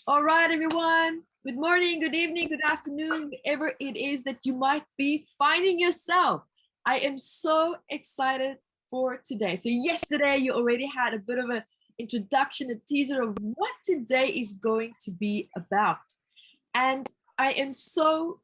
All right, everyone. Good morning, good evening, good afternoon, wherever it is that you might be finding yourself. I am so excited for today. So yesterday you already had a bit of an introduction, a teaser of what today is going to be about. And I am so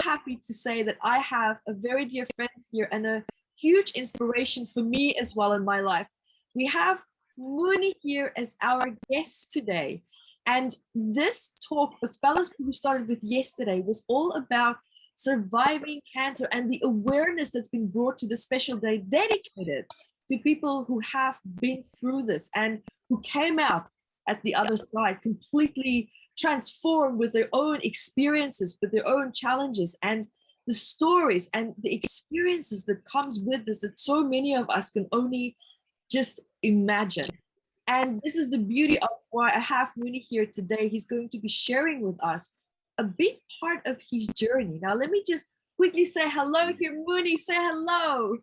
happy to say that I have a very dear friend here and a huge inspiration for me as well in my life. We have Mooney here as our guest today. And this talk, as well as we started with yesterday, was all about surviving cancer and the awareness that's been brought to the special day dedicated to people who have been through this and who came out at the other side completely transformed with their own experiences, with their own challenges, and the stories and the experiences that comes with this that so many of us can only just imagine. And this is the beauty of why I have Mooney here today. He's going to be sharing with us a big part of his journey. Now, let me just quickly say hello here. Mooney, say hello.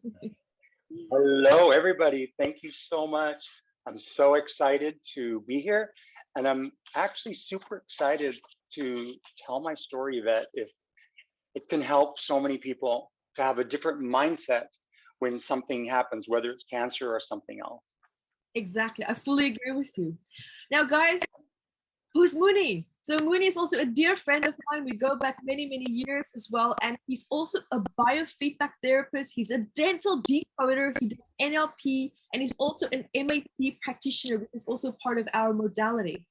Hello, everybody. Thank you so much. I'm so excited to be here. And I'm actually super excited to tell my story, Evette, if it can help so many people to have a different mindset when something happens, whether it's cancer or something else. Exactly. I fully agree with you. Now, guys, who's Mooney? So Mooney is also a dear friend of mine. We go back many, many years as well. And he's also a biofeedback therapist. He's a dental decoder. He does NLP. And he's also an MAT practitioner, which is also part of our modality.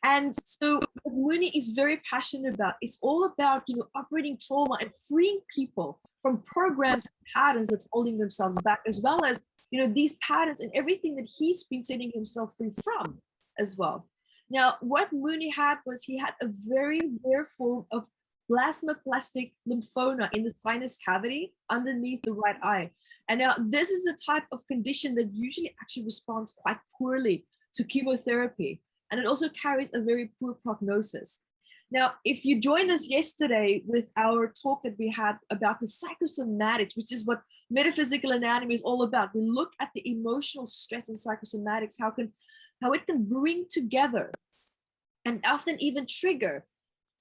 And so what Mooney is very passionate about, it's all about, operating trauma and freeing people from programs and patterns that's holding themselves back, as well as, these patterns and everything that he's been setting himself free from as well. Now, what Mooney had was he had a very rare form of plasmaplastic lymphoma in the sinus cavity underneath the right eye. And now this is a type of condition that usually actually responds quite poorly to chemotherapy. And it also carries a very poor prognosis. Now, if you joined us yesterday with our talk that we had about the psychosomatics, which is what metaphysical anatomy is all about, we look at the emotional stress and psychosomatics, how it can bring together and often even trigger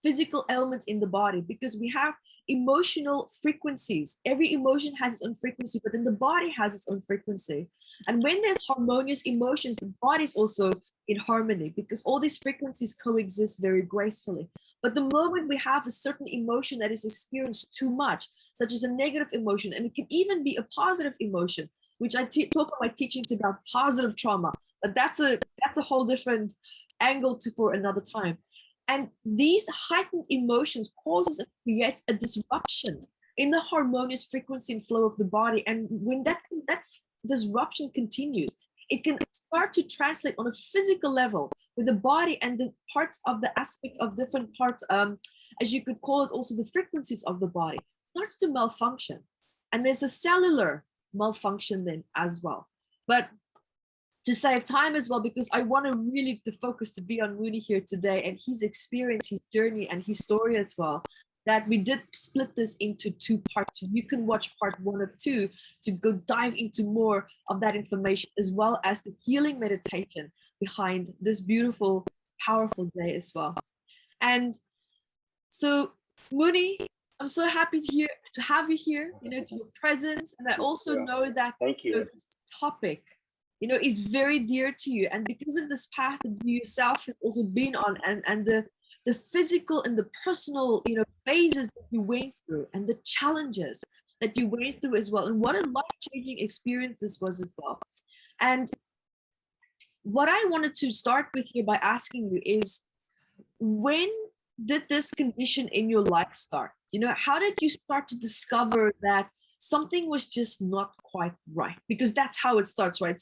physical elements in the body, because we have emotional frequencies. Every emotion has its own frequency, but then the body has its own frequency. And when there's harmonious emotions, the body's also in harmony, because all these frequencies coexist very gracefully. But the moment we have a certain emotion that is experienced too much, such as a negative emotion, and it can even be a positive emotion, which I talk about my teachings about positive trauma, but that's a whole different angle for another time. And these heightened emotions causes and creates a disruption in the harmonious frequency and flow of the body. And when that disruption continues, it can start to translate on a physical level with the body and the parts of the aspects of different parts, as you could call it, also the frequencies of the body starts to malfunction. And there's a cellular malfunction then as well. But to save time as well, because I want to really the focus to be on Mooney here today and his experience, his journey, and his story as well, that we did split this into two parts. You can watch part 1 of 2 to go dive into more of that information, as well as the healing meditation behind this beautiful, powerful day as well. And so, Mooney, I'm so happy to have you here, to your presence. And I also know that Thank you. This topic, is very dear to you. And because of this path that you yourself have also been on, and the physical and the personal, phases that you went through, and the challenges that you went through as well, and what a life-changing experience this was as well. And what I wanted to start with here by asking you is, when did this condition in your life start? How did you start to discover that something was just not quite right? Because that's how it starts, right?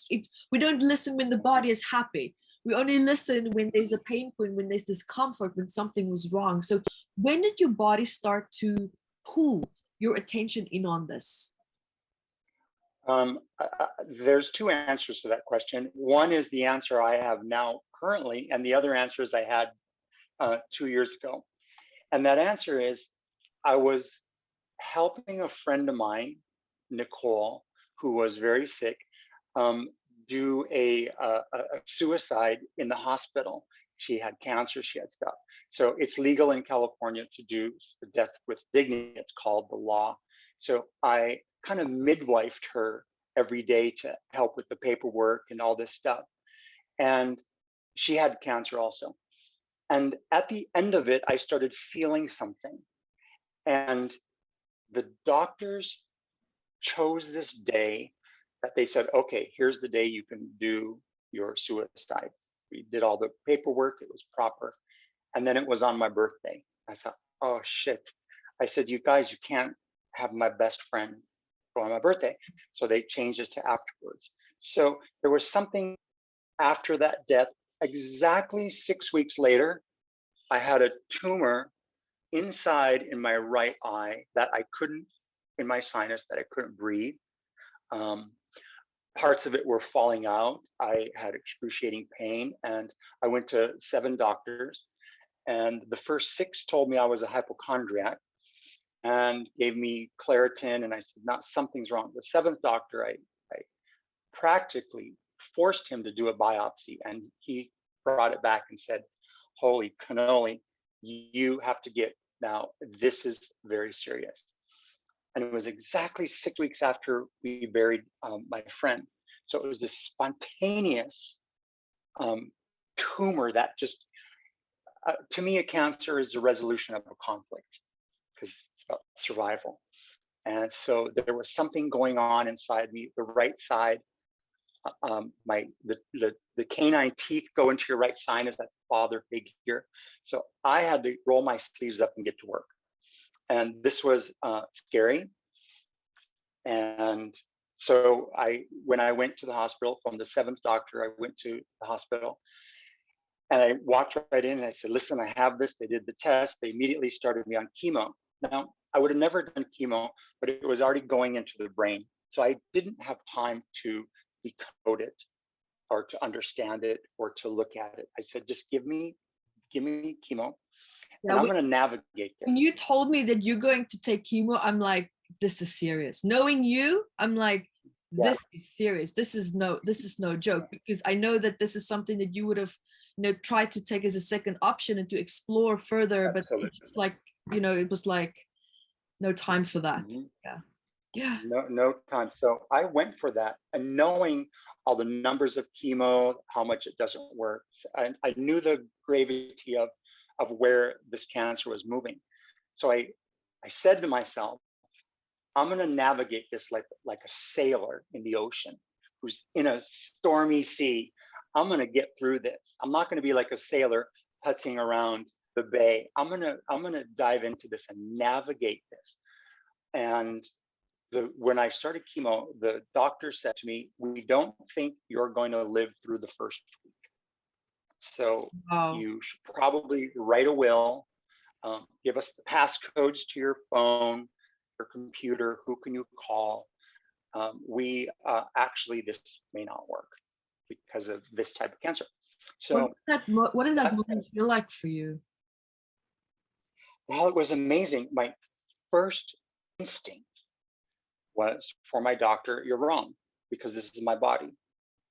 We don't listen when the body is happy. We only listen when there's a pain point, when there's discomfort, when something was wrong. So when did your body start to pull your attention in on this? There's 2 answers to that question. One is the answer I have now currently, and the other answer is I had 2 years ago. And that answer is, I was helping a friend of mine, Nicole, who was very sick, do a suicide in the hospital. She had cancer, she had stuff. So it's legal in California to do the death with dignity. It's called the law. So I kind of midwifed her every day to help with the paperwork and all this stuff. And she had cancer also. And at the end of it, I started feeling something. And the doctors chose this day that they said, okay, here's the day you can do your suicide. We did all the paperwork, it was proper. And then it was on my birthday. I thought, oh shit. I said, you guys, you can't have my best friend go on my birthday. So they changed it to afterwards. So there was something after that death. Exactly 6 weeks later, I had a tumor inside in my right eye that I couldn't, in my sinus, that I couldn't breathe. Parts of it were falling out. I had excruciating pain, and I went to 7 doctors. And the first 6 told me I was a hypochondriac and gave me Claritin. And I said, not, something's wrong. The 7th doctor, I practically forced him to do a biopsy, and he brought it back and said, holy cannoli, you have to get, now this is very serious. And it was exactly 6 weeks after we buried my friend. So it was this spontaneous tumor that just, to me, a cancer is the resolution of a conflict, because it's about survival. And so there was something going on inside me, the right side. The canine teeth go into your right sinus, that's father figure. So I had to roll my sleeves up and get to work. And this was scary. And so when I went to the hospital from the 7th doctor, I went to the hospital and I walked right in and I said, listen, I have this. They did the test. They immediately started me on chemo. Now, I would have never done chemo, but it was already going into the brain. So I didn't have time to decode it or to understand it or to look at it. I said, just give me chemo, and I'm going to navigate this. When you told me that you're going to take chemo, I'm like, this is serious. Knowing you, I'm like, this is serious. This is no joke, because I know that this is something that you would have, tried to take as a second option and to explore further. Absolutely. But it's like, it was like no time for that. Mm-hmm. Yeah. No time. So I went for that, and knowing all the numbers of chemo, how much it doesn't work, I knew the gravity of where this cancer was moving. So I said to myself, I'm going to navigate this like a sailor in the ocean who's in a stormy sea. I'm going to get through this. I'm not going to be like a sailor putzing around the bay. I'm going to dive into this and navigate this. And when I started chemo, the doctor said to me, we don't think you're going to live through the first week. So you should probably write a will, give us the passcodes to your phone, your computer, who can you call? Actually, this may not work because of this type of cancer. So what did that moment feel like for you? Well, it was amazing. My first instinct was for my doctor, you're wrong, because this is my body.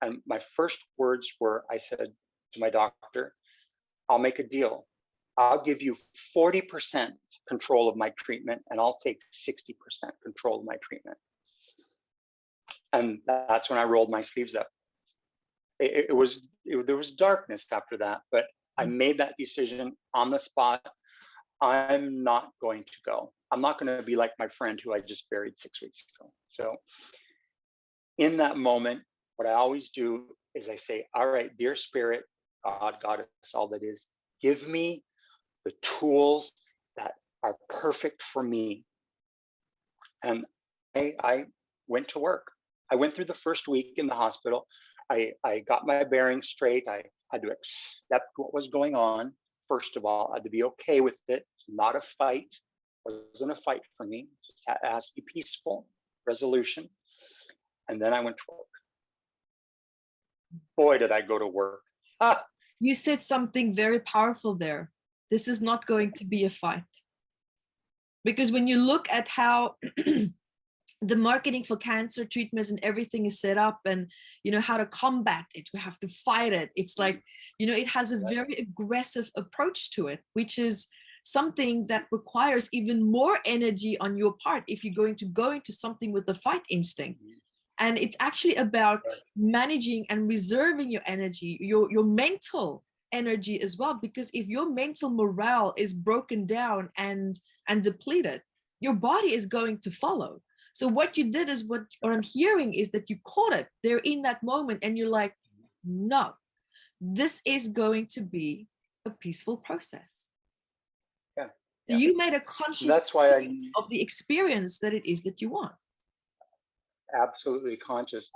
And my first words were, I said to my doctor, I'll make a deal. I'll give you 40% control of my treatment, and I'll take 60% control of my treatment. And that's when I rolled my sleeves up. There was darkness after that, but I made that decision on the spot. I'm not going to go. I'm not going to be like my friend who I just buried 6 weeks ago. So in that moment, what I always do is I say, all right, dear spirit, God, Goddess, all that is, give me the tools that are perfect for me. And I went to work. I went through the first week in the hospital. I got my bearings straight. I had to accept what was going on. First of all, I had to be okay with it. It's not a fight. It wasn't a fight for me. It has to be peaceful, resolution. And then I went to work. Boy, did I go to work. You said something very powerful there. This is not going to be a fight. Because when you look at how the marketing for cancer treatments and everything is set up, and how to combat it, we have to fight it. It's like, it has a very aggressive approach to it, which is something that requires even more energy on your part if you're going to go into something with the fight instinct. And it's actually about managing and reserving your energy, your mental energy as well, because if your mental morale is broken down and depleted, your body is going to follow. So what you did is, what I'm hearing is that you caught it there in that moment, and you're like, no, this is going to be a peaceful process. Yeah. So you made a conscious That's why of the experience that it is that you want. Absolutely conscious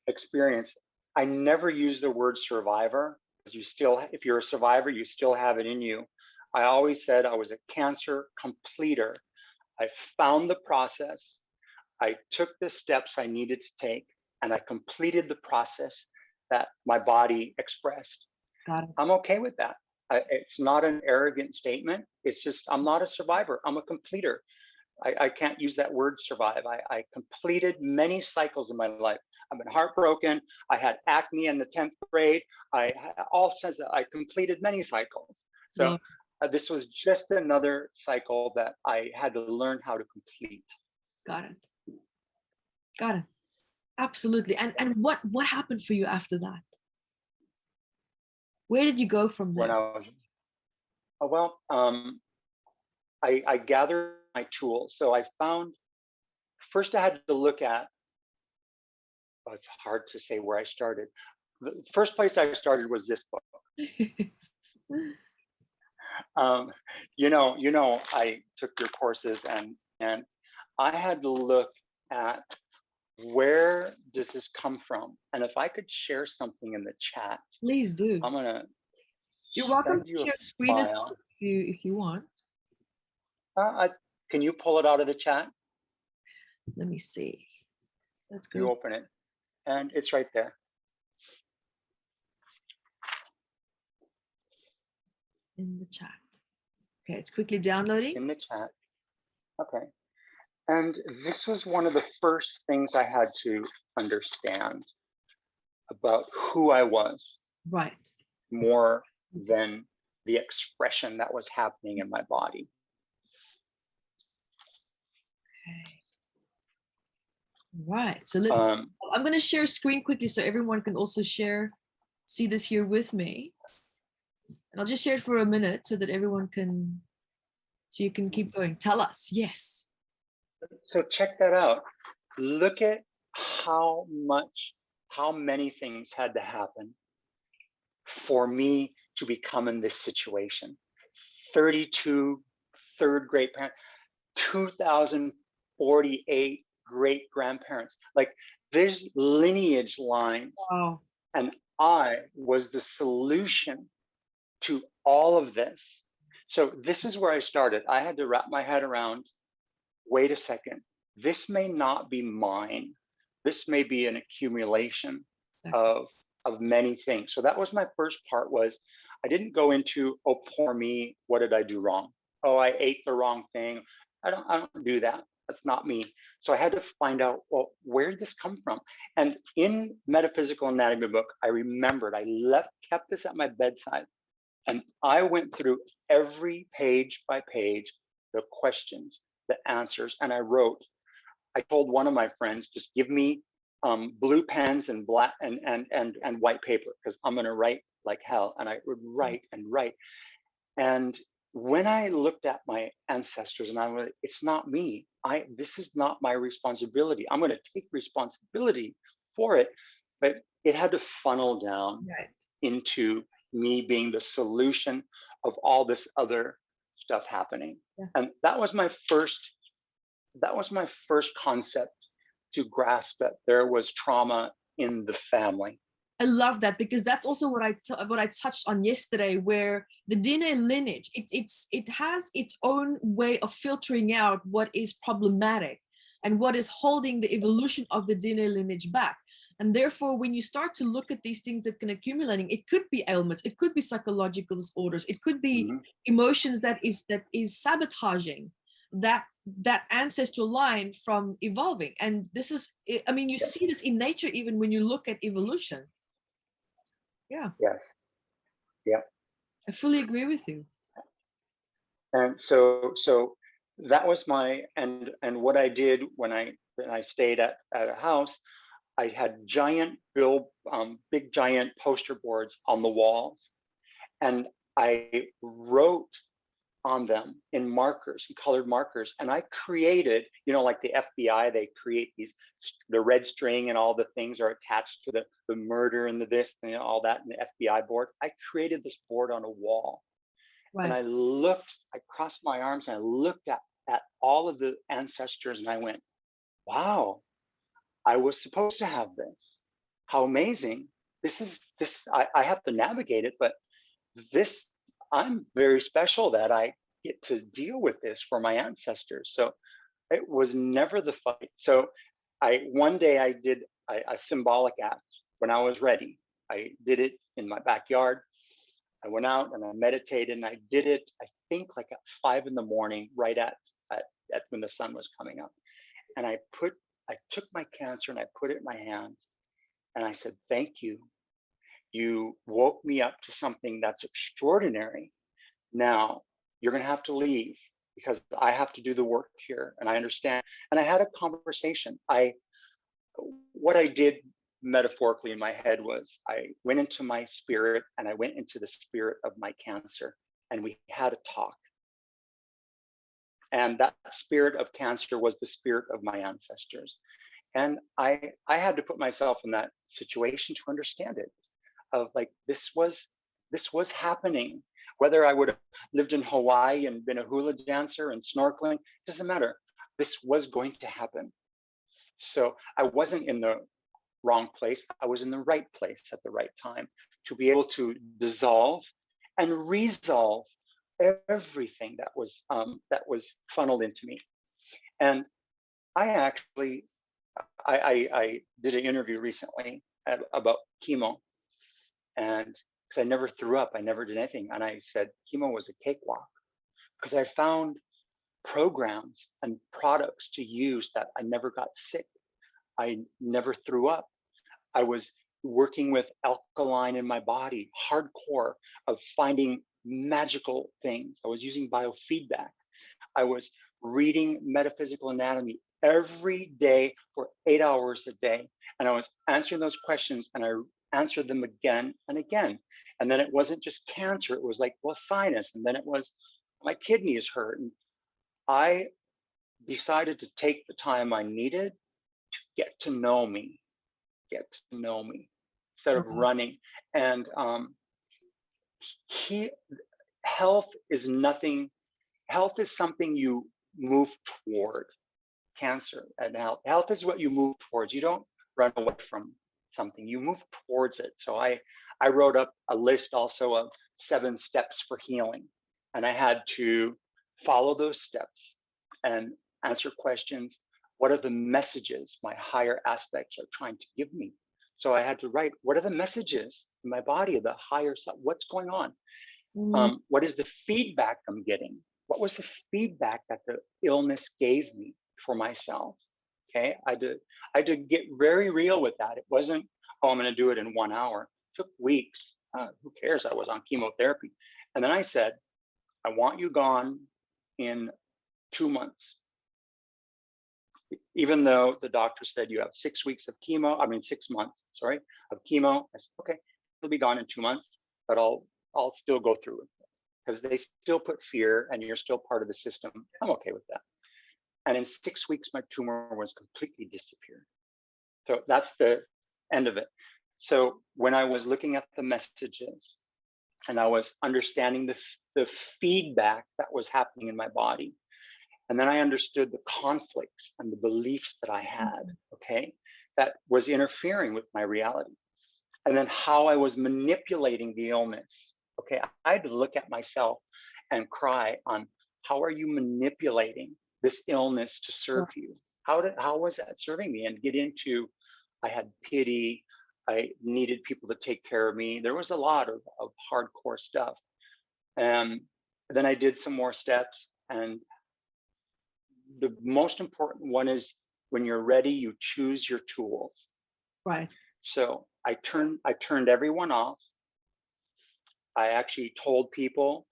experience. I never use the word survivor, because you still, if you're a survivor, you still have it in you. I always said I was a cancer completer. I found the process. I took the steps I needed to take, and I completed the process that my body expressed. Got it. I'm okay with that. It's not an arrogant statement. It's just, I'm not a survivor. I'm a completer. I can't use that word survive. I completed many cycles in my life. I've been heartbroken. I had acne in the 10th grade. I completed many cycles. So this was just another cycle that I had to learn how to complete. Got it. Got it. Absolutely. And what happened for you after that? Where did you go from there? When I gathered my tools. So I found, first I had to look at, it's hard to say where I started. The first place I started was this book. I took your courses, and I had to look at, where does this come from? And if I could share something in the chat, please do. I'm gonna. You're welcome to share screen as well if you want. Can you pull it out of the chat? Let me see. Let's go. You open it, and it's right there. In the chat. Okay, it's quickly downloading. In the chat. Okay. And this was one of the first things I had to understand about who I was. Right. More than the expression that was happening in my body. Okay. Right. So let's, I'm going to share screen quickly so everyone can also see this here with me. And I'll just share it for a minute so that everyone can, so you can keep going. Tell us. Yes. So check that out. Look at how many things had to happen for me to become in this situation. 32 third grade parents, 2,048 great grandparents. Like, there's lineage lines. Wow. And I was the solution to all of this. So this is where I started. I had to wrap my head around, wait a second, this may not be mine. This may be an accumulation of many things. So that was my first part. Was I didn't go into, oh, poor me, what did I do wrong? Oh, I ate the wrong thing. I don't do that. That's not me. So I had to find out, well, where did this come from? And in Metaphysical Anatomy book, I remembered, kept this at my bedside. And I went through every page by page, the questions, the answers, and I wrote. I told one of my friends, just give me blue pens and black and white paper, because I'm gonna write like hell. And I would write and write. And when I looked at my ancestors, and I was, it's not me. This is not my responsibility. I'm gonna take responsibility for it, but it had to funnel down into me being the solution of all this other stuff happening. And that was my first concept to grasp, that there was trauma in the family. I love that, because that's also what I touched on yesterday, where the DNA lineage, it has its own way of filtering out what is problematic and what is holding the evolution of the DNA lineage back. And therefore, when you start to look at these things that can accumulating, it could be ailments, it could be psychological disorders, it could be emotions that is sabotaging that ancestral line from evolving. And this is, I mean, you see this in nature even when you look at evolution. Yeah. Yes. Yeah. I fully agree with you. And so that was my, and what I did when I stayed at a house, I had giant big giant poster boards on the walls, and I wrote on them in markers, in colored markers, and I created, you know, like the FBI, they create these, the red string and all the things are attached to the murder and the this and all that in the FBI board. I created this board on a wall. Right. And I looked, I crossed my arms and I looked at all of the ancestors and I went, wow, I was supposed to have this. How amazing. I have to navigate it, but this, I'm very special that I get to deal with this for my ancestors. So it was never the fight. So one day I did a symbolic act when I was ready. I did it in my backyard. I went out and I meditated and I did it, I think like at 5 a.m, right at when the sun was coming up. And I took my cancer and I put it in my hand and I said, thank you. You woke me up to something that's extraordinary. Now you're going to have to leave because I have to do the work here and I understand. And I had a conversation. What I did metaphorically in my head was I went into my spirit and I went into the spirit of my cancer and we had a talk. And that spirit of cancer was the spirit of my ancestors. And I had to put myself in that situation to understand it, of like, this was happening. Whether I would have lived in Hawaii and been a hula dancer and snorkeling, doesn't matter. This was going to happen. So I wasn't in the wrong place. I was in the right place at the right time to be able to dissolve and resolve everything that was funneled into me. And I did an interview recently about chemo, and because I never threw up, I never did anything, and I said chemo was a cakewalk because I found programs and products to use that I never got sick. I never threw up. I was working with alkaline in my body, hardcore, of finding magical things. I was using biofeedback. I was reading metaphysical anatomy every day for 8 hours a day. And I was answering those questions and I answered them again and again. And then it wasn't just cancer, it was like, well, sinus. And then it was my kidneys hurt. And I decided to take the time I needed to get to know me instead of running. And health is something you move toward. Cancer and health is what you move towards. You don't run away from something, you move towards it. So I wrote up a list also of 7 steps for healing, and I had to follow those steps and answer questions. What are the messages my higher aspects are trying to give me? So I had to write, what are the messages in my body, the higher self, what's going on? What is the feedback I'm getting? What was the feedback that the illness gave me for myself? Okay, I had to get very real with that. It wasn't, oh, I'm going to do it in 1 hour. It took weeks. Who cares? I was on chemotherapy. And then I said, I want you gone in 2 months. Even though the doctor said you have 6 weeks of chemo, 6 months, sorry, of chemo. I said, okay, it'll be gone in 2 months, but I'll still go through it because they still put fear and you're still part of the system. I'm okay with that. And in 6 weeks, my tumor was completely disappeared. So that's the end of it. So when I was looking at the messages and I was understanding the feedback that was happening in my body, and then I understood the conflicts and the beliefs that I had, okay, that was interfering with my reality. And then how I was manipulating the illness. Okay, I had to look at myself and cry on, how are you manipulating this illness to serve you? How was that serving me? And get into, I had pity, I needed people to take care of me. There was a lot of hardcore stuff. And then I did some more steps, and the most important one is when you're ready, you choose your tools. Right. So I turned everyone off. I actually told people,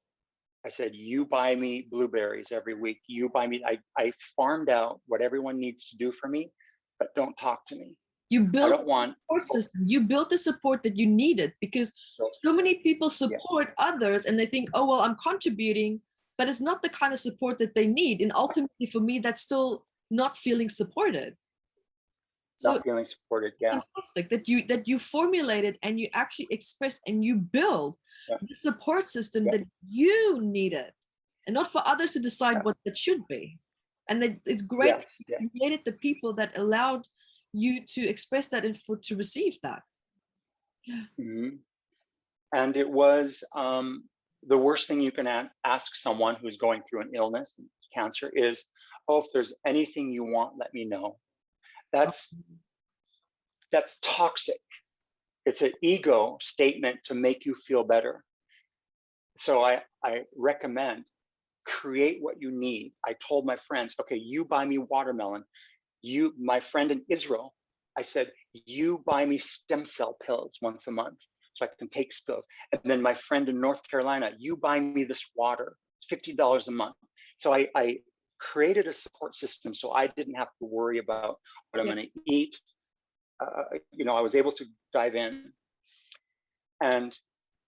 I said, you buy me blueberries every week. You buy me, I farmed out what everyone needs to do for me, but don't talk to me. You I built don't a want, support system. You built the support that you needed, because so many people support others and they think, oh, well, I'm contributing, but it's not the kind of support that they need. And ultimately, for me, that's still not feeling supported. So not feeling supported. Yeah. fantastic that you formulated and you actually expressed and you build the support system that you needed, and not for others to decide what that should be. And that it's great that you created the people that allowed you to express that and for to receive that. Mm-hmm. And it was the worst thing you can ask someone who's going through an illness, cancer, is, oh, if there's anything you want, let me know. That's toxic. It's an ego statement to make you feel better. So I recommend create what you need. I told my friends, okay, you buy me watermelon. My friend in Israel, I said, you buy me stem cell pills once a month so I can take pills. And then my friend in North Carolina, you buy me this water, $50 a month. So I created a support system so I didn't have to worry about what I'm going to eat. I was able to dive in. And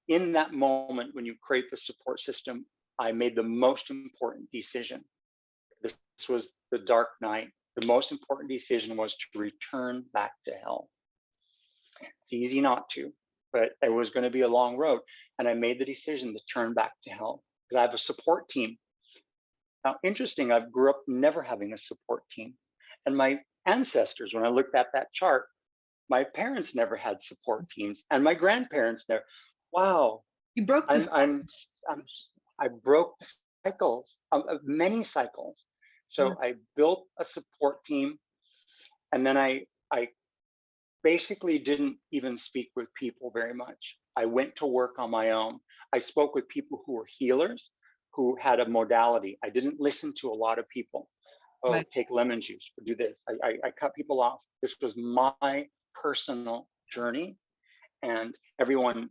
in that moment, when you create the support system, I made the most important decision. This was the dark night. The most important decision was to return back to hell. It's easy not to, but it was going to be a long road. And I made the decision to turn back to hell because I have a support team. Now, interesting, I grew up never having a support team. And my ancestors, when I looked at that chart, my parents never had support teams, and my grandparents never. Wow, you broke this. I broke cycles, many cycles. So I built a support team, and then I basically didn't even speak with people very much. I went to work on my own. I spoke with people who were healers, who had a modality. I didn't listen to a lot of people. Oh, take lemon juice or do this. I cut people off. This was my personal journey, and everyone,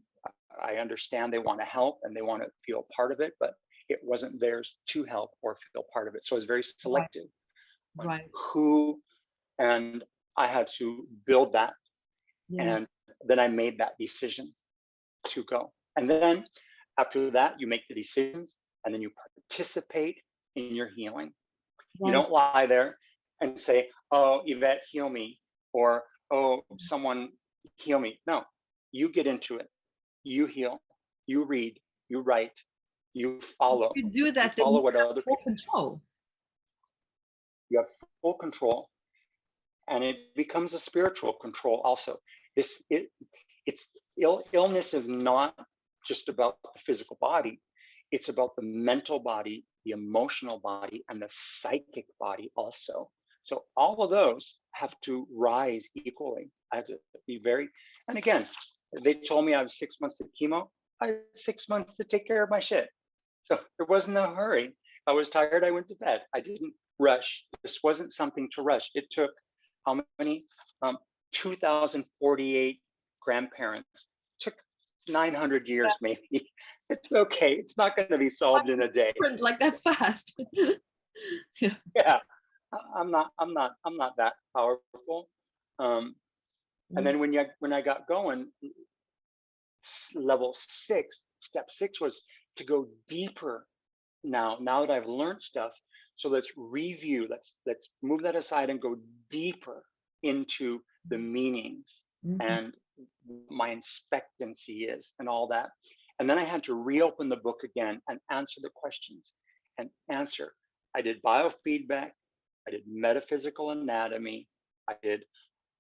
I understand they want to help and they want to feel part of it, but it wasn't theirs to help or feel part of it. So I was very selective on who, and I had to build that. And then I made that decision to go. And then after that, you make the decisions and then you participate in your healing. You don't lie there and say, oh, Evette, heal me, or, oh, someone heal me. No, you get into it. You heal, you read, you write, you follow. You do that, you follow what other people control. You have full control, and it becomes a spiritual control also. Illness is not just about the physical body. It's about the mental body, the emotional body, and the psychic body also. So all of those have to rise equally. I have to be very, and again, they told me I was 6 months to chemo. I had 6 months to take care of my shit. So there wasn't a hurry. I was tired, I went to bed. I didn't rush. This wasn't something to rush. It took how many? 2,048 grandparents. It took 900 years maybe. It's okay. It's not going to be solved in a day. Like that's fast. Yeah. I'm not that powerful. And then when I got going, step six was to go deeper. Now that I've learned stuff, so let's review. Let's move that aside and go deeper into the meanings and my expectancy is and all that. And then I had to reopen the book again and answer the questions and answer. I did biofeedback. I did metaphysical anatomy. I did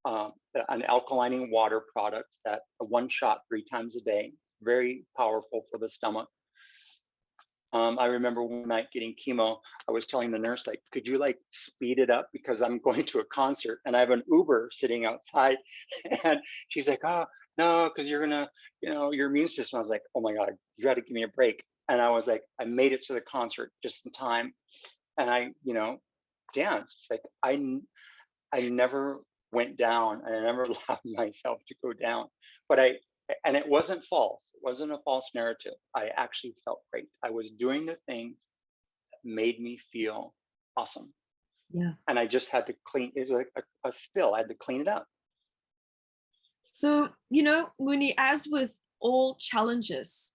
an alkalining water product that one shot 3 times a day, very powerful for the stomach. I remember one night getting chemo, I was telling the nurse, like, could you like speed it up because I'm going to a concert and I have an Uber sitting outside. And she's like, oh, no, because you're gonna, your immune system. I was like, oh my God, you got to give me a break. And I was like, I made it to the concert just in time. And I dance. It's like I never went down, and I never allowed myself to go down. But and it wasn't false. It wasn't a false narrative. I actually felt great. I was doing the things that made me feel awesome. Yeah. And I just had to clean. It was like a spill. I had to clean it up. So, Mooney, as with all challenges,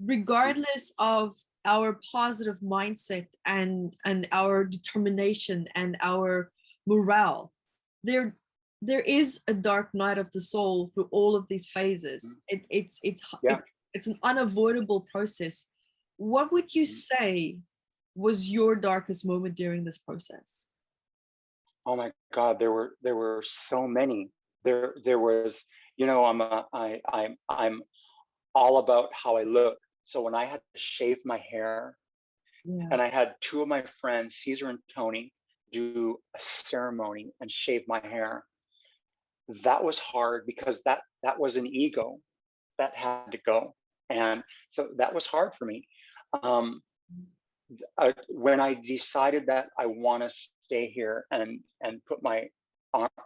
regardless of our positive mindset and our determination and our morale, there is a dark night of the soul through all of these phases. It's an unavoidable process. What would you say was your darkest moment during this process? Oh my God, there were so many. There was, I'm all about how I look. So when I had to shave my hair, and I had two of my friends, Caesar and Tony, do a ceremony and shave my hair, that was hard because that was an ego that had to go. And so that was hard for me. When I decided that I want to stay here and put my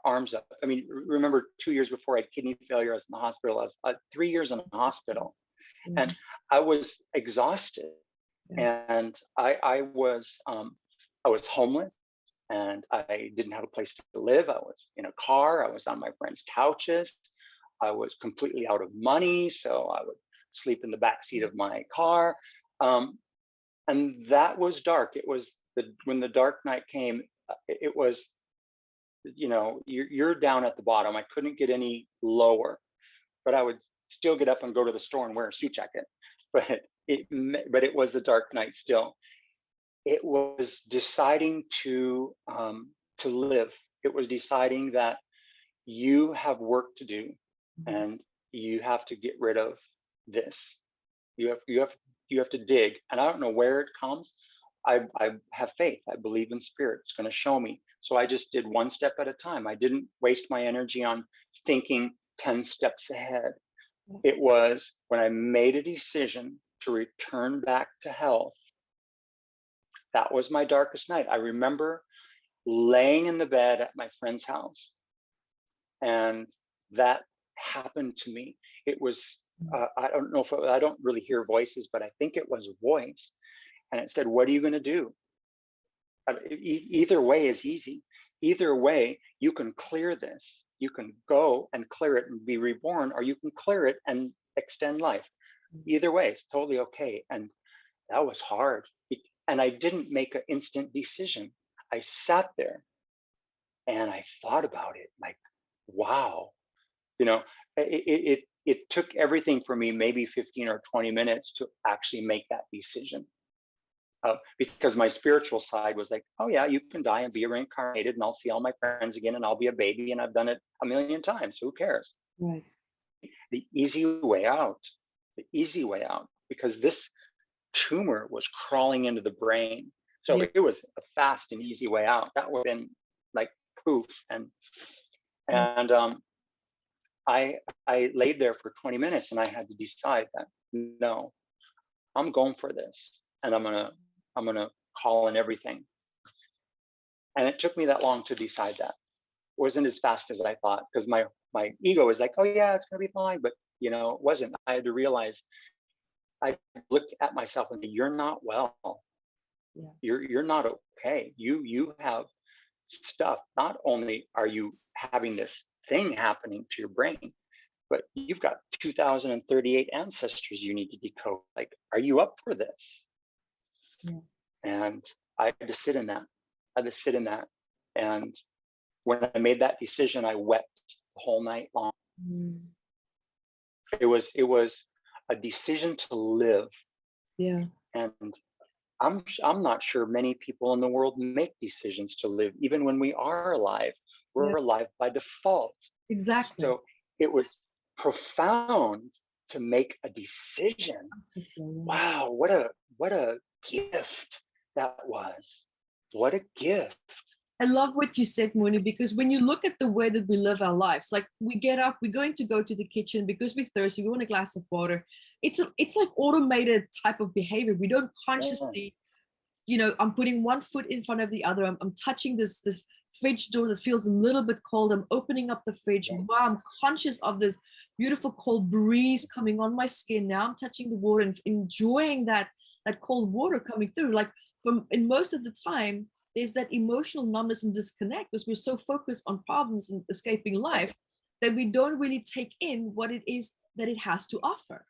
arms up. I mean, remember 2 years before I had kidney failure, I was in the hospital. I was 3 years in the hospital, and I was exhausted, and I was homeless, and I didn't have a place to live. I was in a car. I was on my friends' couches. I was completely out of money, so I would sleep in the back seat of my car. And that was dark. It was when the dark night came, it was, you're down at the bottom. I couldn't get any lower, but I would still get up and go to the store and wear a suit jacket. But it was the dark night still. It was deciding to live. It was deciding that you have work to do, and you have to get rid of this. You have to dig, and I don't know where it comes. I have faith. I believe in spirit. It's going to show me. So I just did one step at a time. I didn't waste my energy on thinking 10 steps ahead. It was when I made a decision to return back to health. That was my darkest night. I remember laying in the bed at my friend's house, and that happened to me. It was, I don't know I don't really hear voices, but I think it was a voice. And it said, what are you going to do? Either way is easy. Either way, you can clear this. You can go and clear it and be reborn, or you can clear it and extend life. Either way, it's totally okay. And that was hard. And I didn't make an instant decision. I sat there and I thought about it like, wow, it took everything for me, maybe 15 or 20 minutes to actually make that decision. Because my spiritual side was like, oh yeah, you can die and be reincarnated, and I'll see all my friends again, and I'll be a baby, and I've done it a million times. Who cares? Right. The easy way out, because this tumor was crawling into the brain. So it was a fast and easy way out. That would have been like poof. And I laid there for 20 minutes, and I had to decide that no, I'm going for this, and I'm gonna call in everything. And it took me that long to decide that. It wasn't as fast as I thought, because my ego was like, oh yeah, it's gonna be fine, but it wasn't. I had to realize, I looked at myself and said, you're not well. Yeah. You're not okay. You have stuff. Not only are you having this thing happening to your brain, but you've got 2038 ancestors you need to decode. Like, are you up for this? Yeah. And I had to sit in that. And when I made that decision, I wept the whole night long. It was a decision to live. Yeah. And I'm not sure many people in the world make decisions to live. Even when we are alive, we're alive by default. Exactly. So it was profound to make a decision. Wow, what a gift that was. What a gift. I love what you said, Mooney, because when you look at the way that we live our lives, like we get up, we're going to go to the kitchen because we're thirsty, we want a glass of water. It's like automated type of behavior. We don't consciously I'm putting one foot in front of the other. I'm touching this fridge door that feels a little bit cold. I'm opening up the fridge. Wow, I'm conscious of this beautiful cold breeze coming on my skin. Now I'm touching the water and enjoying that cold water coming through. Like in most of the time, there's that emotional numbness and disconnect because we're so focused on problems and escaping life that we don't really take in what it is that it has to offer.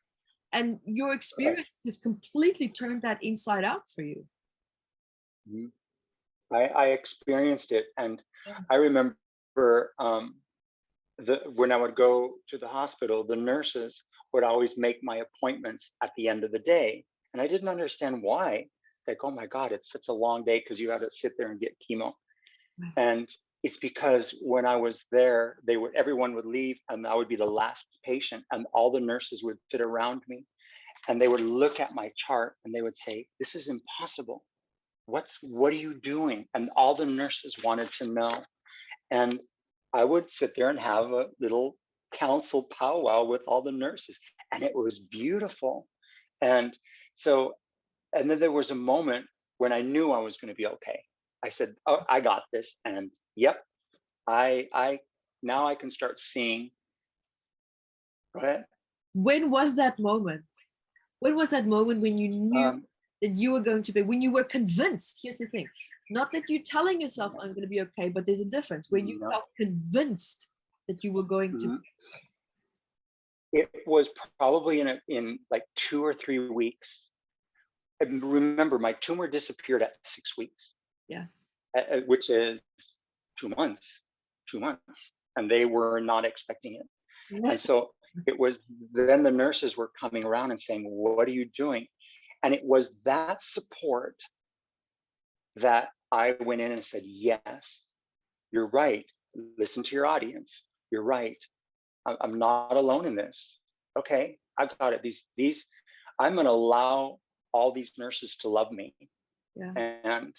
And your experience has completely turned that inside out for you. I experienced it, and I remember when I would go to the hospital, the nurses would always make my appointments at the end of the day, and I didn't understand why. Like, oh my God, it's such a long day because you had to sit there and get chemo. And it's because when I was there, everyone would leave, and I would be the last patient, and all the nurses would sit around me, and they would look at my chart, and they would say, "This is impossible. What are you doing?" And all the nurses wanted to know. And I would sit there and have a little council powwow with all the nurses, and it was beautiful. And then there was a moment when I knew I was going to be okay. I said, "Oh, I got this." And yep, I now I can start seeing. Go ahead. When was that moment? When was that moment when you knew that you were going to be, when you were convinced? Here's the thing, not that you're telling yourself I'm going to be okay, but there's a difference when you felt convinced that you were going to be. It was probably in like 2 or 3 weeks. And remember, my tumor disappeared at 6 weeks. Yeah. Which is 2 months, and they were not expecting it. And so it was then the nurses were coming around and saying, "What are you doing?" And it was that support that I went in and said, "Yes, you're right. Listen to your audience. You're right. I'm not alone in this. Okay, I've got it. These I'm going to allow all these nurses to love me." Yeah. And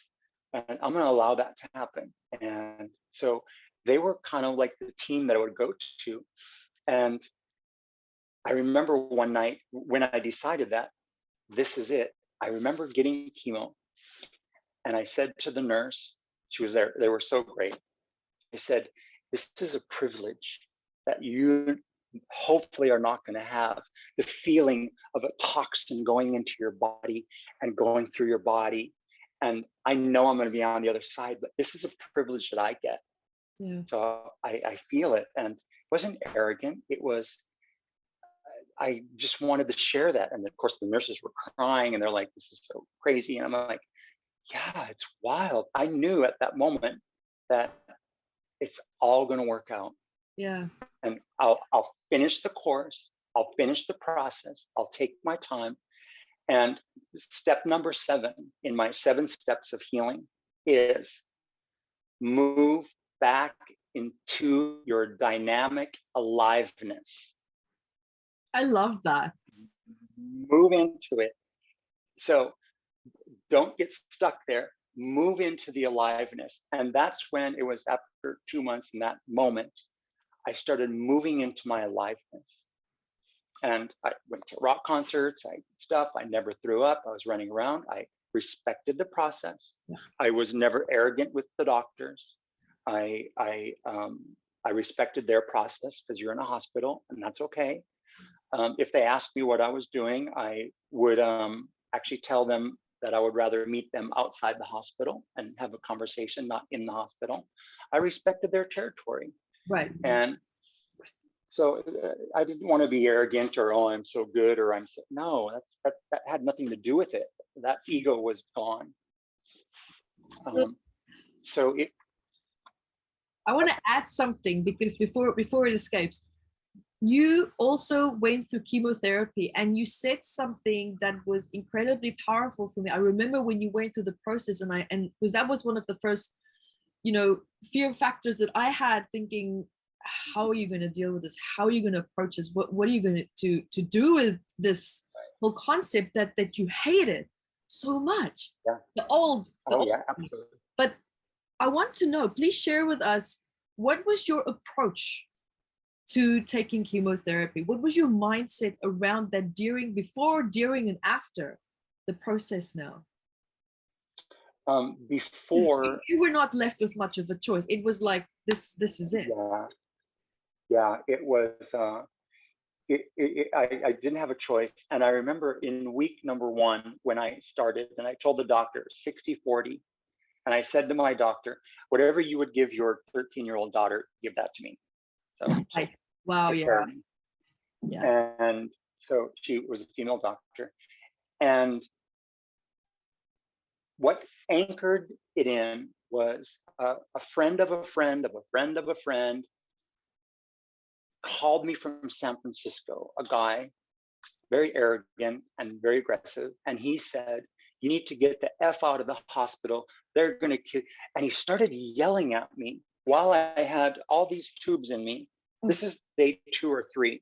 I'm going to allow that to happen. And so they were kind of like the team that I would go to. And I remember one night when I decided that this is it, I remember getting chemo, and I said to the nurse, she was there, they were so great. I said, "This is a privilege that you hopefully are not going to have, the feeling of a toxin going into your body and going through your body. And I know I'm going to be on the other side, but this is a privilege that I get." Yeah. So I feel it. And it wasn't arrogant. It was, I just wanted to share that. And of course, the nurses were crying and they're like, "This is so crazy." And I'm like, yeah, it's wild. I knew at that moment that it's all going to work out. Yeah. And I'll finish the course. I'll finish the process. I'll take my time. And step number 7 in my 7 steps of healing is move back into your dynamic aliveness. I love that. Move into it. So don't get stuck there. Move into the aliveness. And that's when it was after 2 months in that moment, I started moving into my aliveness. And I went to rock concerts, I did stuff, I never threw up, I was running around, I respected the process. Yeah. I was never arrogant with the doctors. I respected their process because you're in a hospital and that's okay. If they asked me what I was doing, I would actually tell them that I would rather meet them outside the hospital and have a conversation, not in the hospital. I respected their territory. Right. And so I didn't want to be arrogant or, "Oh, I'm so good," or "I'm so," no, that had nothing to do with it. That ego was gone. So it. I want to add something because before it escapes, you also went through chemotherapy and you said something that was incredibly powerful for me. I remember when you went through the process and because that was one of the first, fear factors that I had, thinking, how are you going to deal with this? How are you going to approach this? What are you going to do with this whole concept that you hated so much? Yeah. The old. Yeah, absolutely. But I want to know, please share with us, what was your approach to taking chemotherapy? What was your mindset around that before, during, and after the process now? Before, you were not left with much of a choice. It was like this is it. Yeah, it was. I didn't have a choice, and I remember in week number 1 when I started, and I told the doctor 60-40, and I said to my doctor, whatever you would give your 13-year-old daughter, give that to me. So Wow, take care yeah. of me. Yeah. And so she was a female doctor, and what anchored it in was a friend of a friend of a friend of a friend called me from San Francisco, a guy very arrogant and very aggressive, and he said, you need to get the F out of the hospital, they're going to kill. And he started yelling at me while I had all these tubes in me. This is day 2 or 3,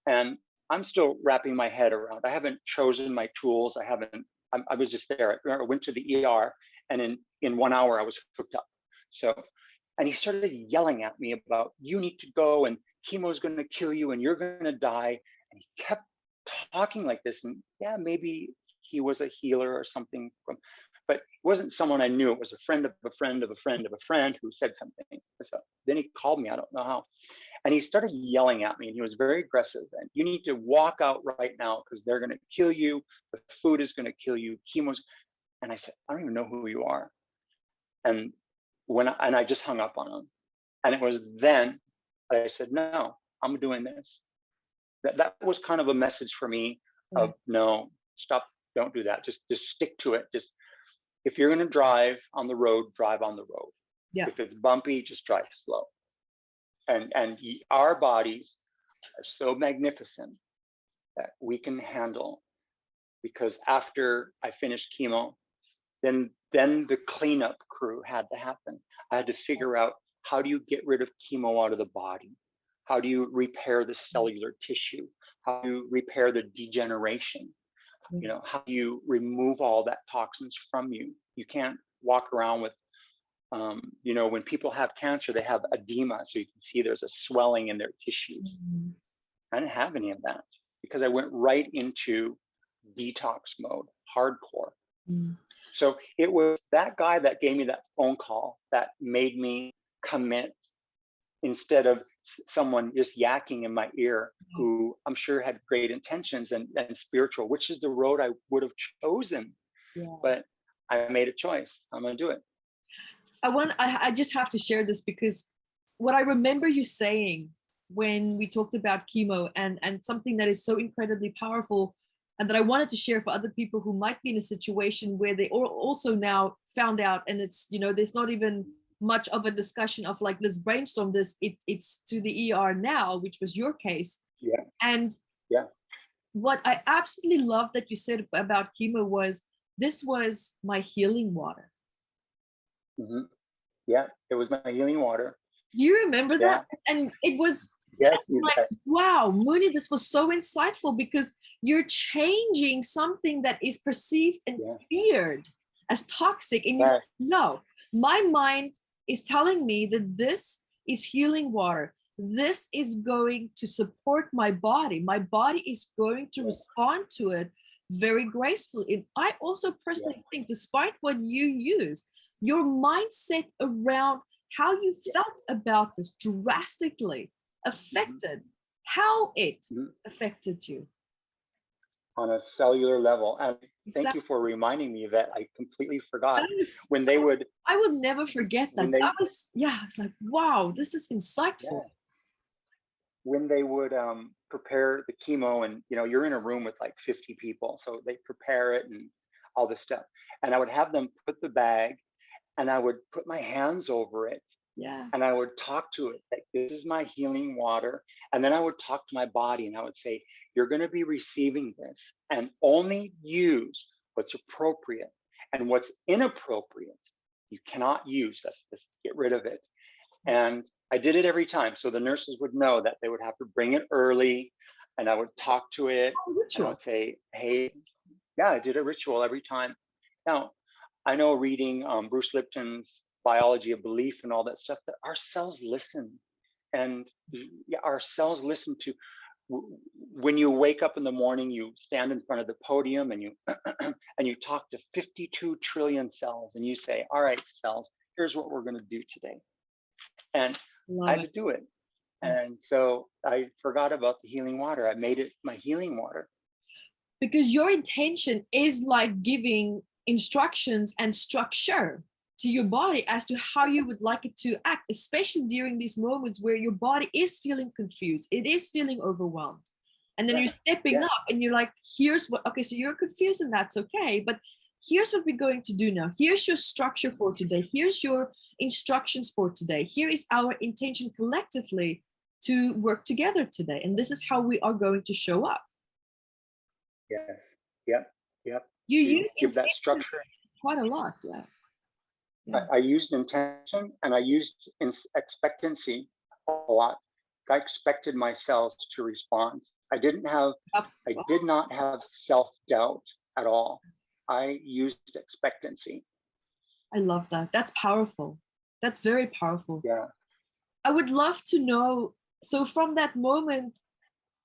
and I'm still wrapping my head around. I haven't chosen my tools. I was just there. I went to the ER, and in 1 hour I was hooked up. So, and he started yelling at me about, you need to go, and chemo is going to kill you, and you're going to die. And he kept talking like this. And yeah, maybe he was a healer or something, but it wasn't someone I knew. It was a friend of a friend of a friend of a friend who said something. So then he called me. I don't know how. And he started yelling at me, and he was very aggressive. And you need to walk out right now because they're going to kill you. The food is going to kill you. Chemo's. And I said, I don't even know who you are. And I just hung up on him. And it was then I said, no, I'm doing this. That was kind of a message for me of no, stop, don't do that. Just stick to it. Just if you're going to drive on the road, drive on the road. Yeah. If it's bumpy, just drive slow. And our bodies are so magnificent that we can handle, because after I finished chemo, then the cleanup crew had to happen. I had to figure out, how do you get rid of chemo out of the body? How do you repair the cellular tissue? How do you repair the degeneration? You know, how do you remove all that toxins from you? You can't walk around with, you know, when people have cancer, they have edema, so you can see there's a swelling in their tissues. I didn't have any of that because I went right into detox mode, hardcore. So it was that guy that gave me that phone call that made me commit, instead of someone just yakking in my ear who I'm sure had great intentions and spiritual, which is the road I would have chosen. But I made a choice. I'm going to do it. I just have to share this, because what I remember you saying when we talked about chemo, and something that is so incredibly powerful, and that I wanted to share for other people who might be in a situation where they also now found out, and it's, you know, there's not even much of a discussion of like, let's brainstorm this. It's to the ER now, which was your case. And what I absolutely love that you said about chemo was, this was my healing water. Yeah, it was my healing water. Do you remember that? And it was, like, wow, Mooney, this was so insightful, because you're changing something that is perceived and feared as toxic. And you're like, no, my mind is telling me that this is healing water. This is going to support my body. My body is going to respond to it very gracefully. And I also personally think, despite what you use, your mindset around how you felt about this drastically affected how it affected you on a cellular level. And thank you for reminding me of that. I completely forgot. When they would, I would never forget that. That was, it's like, wow, this is insightful. When they would prepare the chemo, and you know, you're in a room with like 50 people, so they prepare it and all this stuff, and I would have them put the bag, and I would put my hands over it, and I would talk to it like, this is my healing water. And then I would talk to my body, and I would say, you're going to be receiving this, and only use what's appropriate, and what's inappropriate you cannot use. That's get rid of it. And I did it every time, so the nurses would know that they would have to bring it early, and I would talk to it, and I would say, hey, I did a ritual every time. Now, I know, reading Bruce Lipton's Biology of Belief and all that stuff, that our cells listen, and our cells listen to when you wake up in the morning, you stand in front of the podium and you and you talk to 52 trillion cells and you say, all right, cells, here's what we're going to do today. And I Love had it. to do it. And so I forgot about the healing water. I made it my healing water. Because your intention is like giving instructions and structure to your body as to how you would like it to act, especially during these moments where your body is feeling confused, it is feeling overwhelmed. And then you're stepping up and you're like, here's what, okay, so you're confused and that's okay, but here's what we're going to do now. Here's your structure for today. Here's your instructions for today. Here is our intention collectively to work together today. And this is how we are going to show up. Yes. Yep. Yep. You use give that intention structure. quite a lot. Yeah. I used intention and I used expectancy a lot. I expected my cells to respond. I did not have self-doubt at all. I used expectancy. I love that. That's powerful. That's very powerful. Yeah. I would love to know, so from that moment,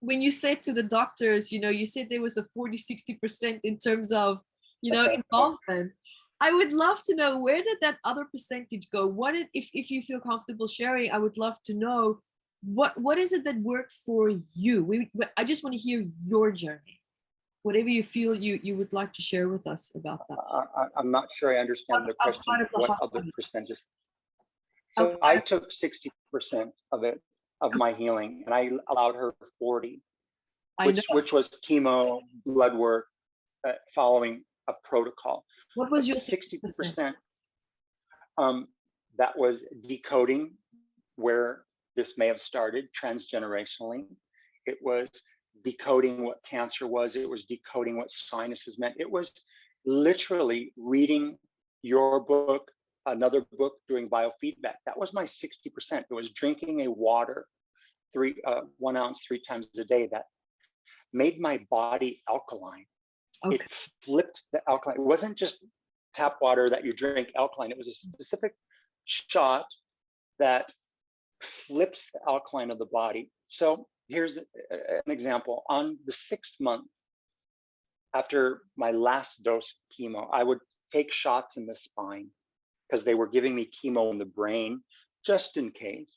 when you said to the doctors, you said there was a 40-60% in terms of, involvement. I would love to know, where did that other percentage go? If you feel comfortable sharing, I would love to know what is it that worked for you? I just want to hear your journey. Whatever you feel you would like to share with us about that. I'm not sure I understand the question. Outside of the what hospital. other percentage? So I took 60% of it, of my healing, and I allowed her 40, which was chemo, blood work, following a protocol. What was your 60%? That was decoding where this may have started transgenerationally. It was decoding what cancer was. It was decoding what sinuses meant. It was literally reading your book, another book, doing biofeedback. That was my 60%. It was drinking a water, 1 ounce 3 times a day, that made my body alkaline. Okay. It flipped the alkaline. It wasn't just tap water that you drink alkaline. It was a specific shot that flips the alkaline of the body. So here's an example. On the 6th month after my last dose of chemo, I would take shots in the spine because they were giving me chemo in the brain, just in case.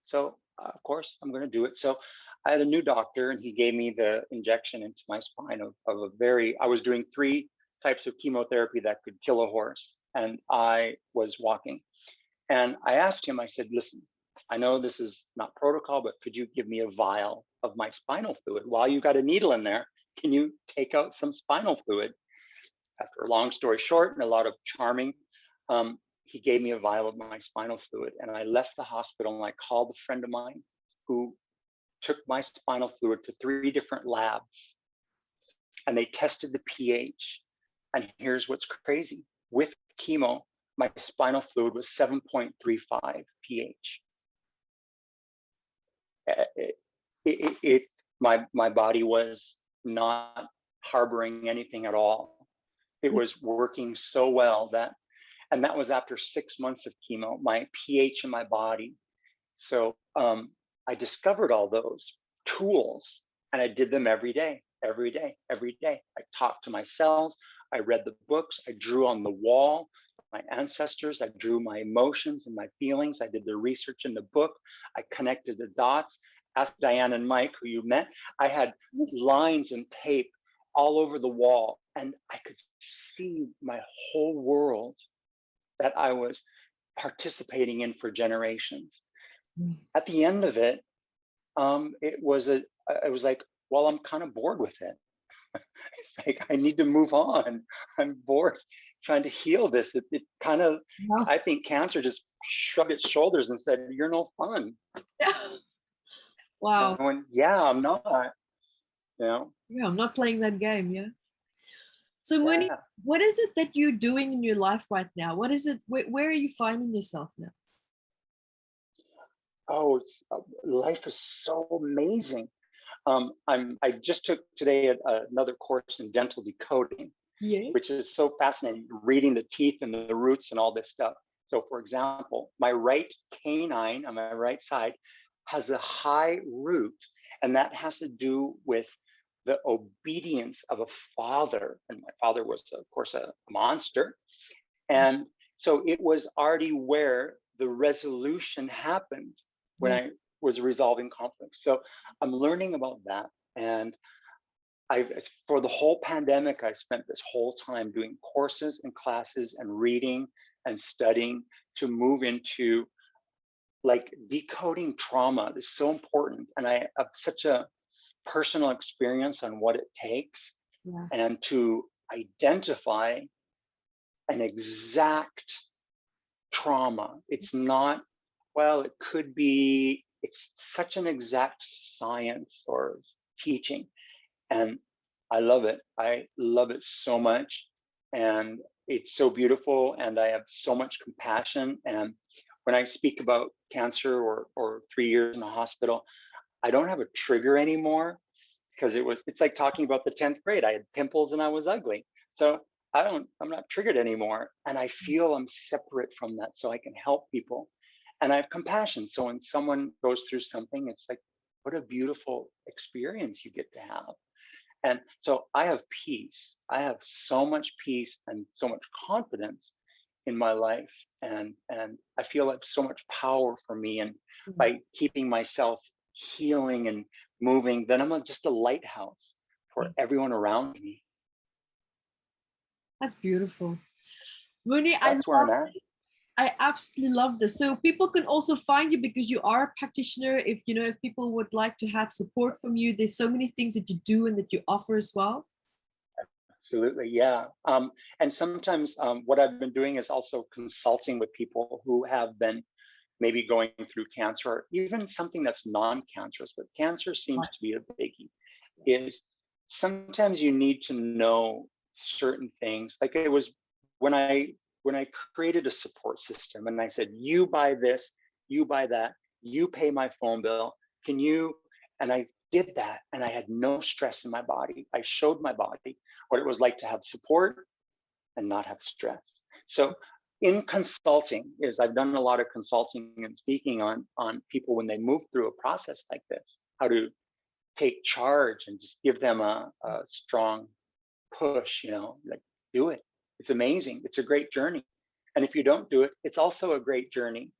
So of course I'm going to do it. So I had a new doctor and he gave me the injection into my spine I was doing 3 types of chemotherapy that could kill a horse, and I was walking. And I asked him, I said, listen, I know this is not protocol, but could you give me a vial of my spinal fluid? While you got a needle in there, can you take out some spinal fluid? After a long story short and a lot of charming, he gave me a vial of my spinal fluid, and I left the hospital and I called a friend of mine who took my spinal fluid to 3 different labs, and they tested the pH. And here's what's crazy. With chemo, my spinal fluid was 7.35 pH. My body was not harboring anything at all. It was working so well and that was after 6 months of chemo, my pH in my body. So I discovered all those tools and I did them every day. I talked to my cells. I read the books. I drew on the wall my ancestors. I drew my emotions and my feelings. I did the research in the book. I connected the dots. Asked Diane and Mike, who you met. I had lines and tape all over the wall, and I could see my whole world that I was participating in for generations. At the end of it, it was like, well, I'm kind of bored with it. It's like, I need to move on. I'm bored trying to heal this. It kind of, I think cancer just shrugged its shoulders and said, you're no fun. Wow. I went, yeah, I'm not. Yeah, I'm not playing that game. Yeah. So Mooney, what is it that you're doing in your life right now? What is it? Where are you finding yourself now? Oh, life is so amazing. I just took today another course in dental decoding, which is so fascinating, reading the teeth and the roots and all this stuff. So for example, my right canine on my right side has a high root, and that has to do with the obedience of a father. And my father was, of course, a monster. And so it was already where the resolution happened when I was resolving conflict. So I'm learning about that. And for the whole pandemic, I spent this whole time doing courses and classes and reading and studying to move into like decoding trauma. Is so important. And I have such a personal experience on what it takes and to identify an exact trauma. It's not, well, it could be, it's such an exact science or teaching. And I love it. I love it so much. And it's so beautiful. And I have so much compassion. And when I speak about cancer or 3 years in the hospital, I don't have a trigger anymore, because it's like talking about the 10th grade. I had pimples and I was ugly. So I'm not triggered anymore. And I feel I'm separate from that, so I can help people. And I have compassion. So when someone goes through something, it's like, what a beautiful experience you get to have. And so I have peace. I have so much peace and so much confidence in my life. And I feel like so much power for me. And by keeping myself healing and moving, then I'm just a lighthouse for everyone around me. That's beautiful. Mooney, That's where I'm at. I absolutely love this. So people can also find you because you are a practitioner. If people would like to have support from you, there's so many things that you do and that you offer as well. Absolutely, yeah. And sometimes what I've been doing is also consulting with people who have been maybe going through cancer, or even something that's non-cancerous, but cancer seems to be a biggie. Is sometimes you need to know certain things. Like it was when I created a support system and I said, you buy this, you buy that, you pay my phone bill, can you? And I did that, and I had no stress in my body. I showed my body what it was like to have support and not have stress. So in consulting, I've done a lot of consulting and speaking on people when they move through a process like this, how to take charge and just give them a strong push, like do it. It's amazing. It's a great journey. And if you don't do it, it's also a great journey.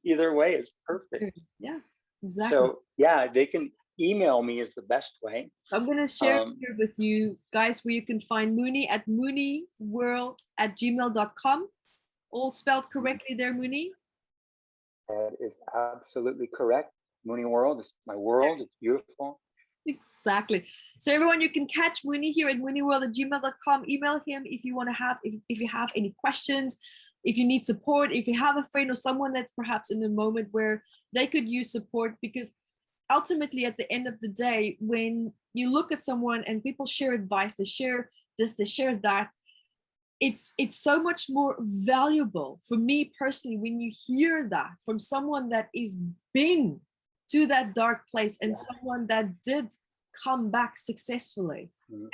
Either way is perfect. Yeah, exactly. So yeah, they can email me is the best way. So I'm going to share here with you guys where you can find Mooney at mooneyworld@gmail.com. All spelled correctly there, Mooney? That is absolutely correct. Mooney World is my world. It's beautiful. Exactly. So everyone, you can catch Mooney here at mooneyworld@gmail.com. Email him if you want to have, if you have any questions, if you need support, if you have a friend or someone that's perhaps in a moment where they could use support, because ultimately at the end of the day, when you look at someone and people share advice, they share this, they share that, it's so much more valuable for me personally when you hear that from someone that is been to that dark place and someone that did come back successfully.